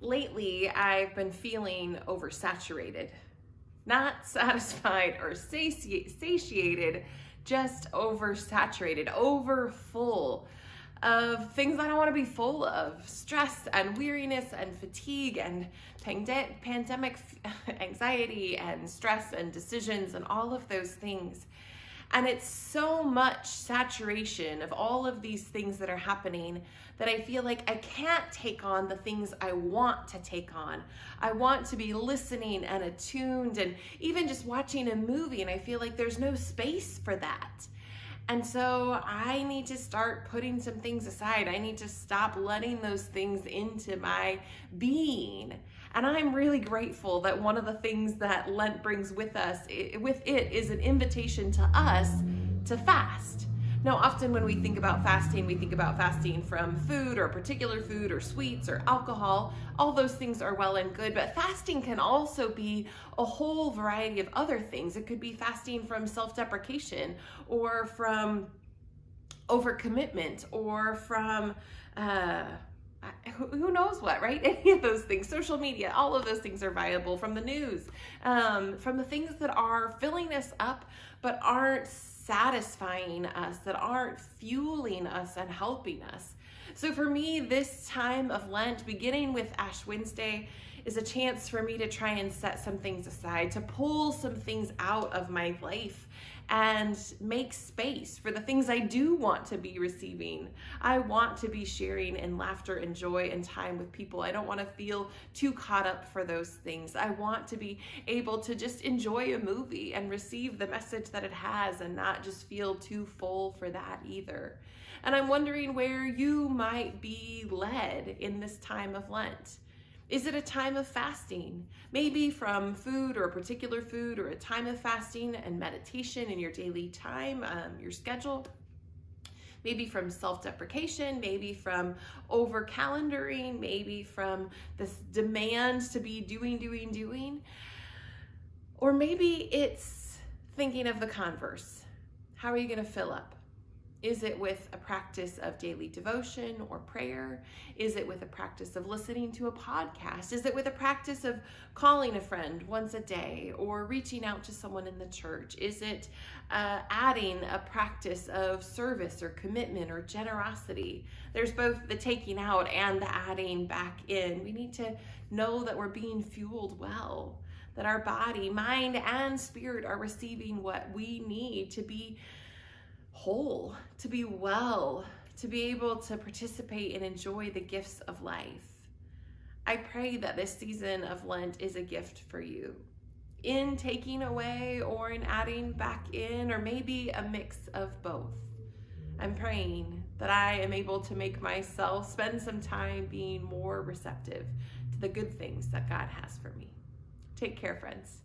Lately, I've been feeling oversaturated, not satisfied or satiated, just oversaturated, over full of things I don't want to be full of: stress and weariness and fatigue and pandemic anxiety and stress and decisions and all of those things. And it's so much saturation of all of these things that are happening that I feel like I can't take on the things I want to take on. I want to be listening and attuned and even just watching a movie, and I feel like there's no space for that. And so I need to start putting some things aside. I need to stop letting those things into my being. And I'm really grateful that one of the things that Lent brings with it is an invitation to us to fast. Now, often when we think about fasting, we think about fasting from food or particular food or sweets or alcohol. All those things are well and good, but fasting can also be a whole variety of other things. It could be fasting from self-deprecation or from overcommitment or from who knows what, right? Any of those things, social media, all of those things are viable, from the news, from the things that are filling us up but aren't satisfying us, that aren't fueling us and helping us. So for me, this time of Lent, beginning with Ash Wednesday, is a chance for me to try and set some things aside, to pull some things out of my life and make space for the things I do want to be receiving. I want to be sharing in laughter and joy and time with people. I don't want to feel too caught up for those things. I want to be able to just enjoy a movie and receive the message that it has and not just feel too full for that either. And I'm wondering where you might be led in this time of Lent. Is it a time of fasting? Maybe from food or a particular food, or a time of fasting and meditation in your daily time, your schedule. Maybe from self-deprecation, maybe from over-calendaring, maybe from this demand to be doing. Or maybe it's thinking of the converse. How are you going to fill up? Is it with a practice of daily devotion or prayer? Is it with a practice of listening to a podcast? Is it with a practice of calling a friend once a day or reaching out to someone in the church? Is it adding a practice of service or commitment or generosity? There's both the taking out and the adding back in. We need to know that we're being fueled well, that our body, mind, and spirit are receiving what we need to be whole, to be well, to be able to participate and enjoy the gifts of life. I pray that this season of Lent is a gift for you, in taking away or in adding back in, or maybe a mix of both. I'm praying that I am able to make myself spend some time being more receptive to the good things that God has for me. Take care, friends.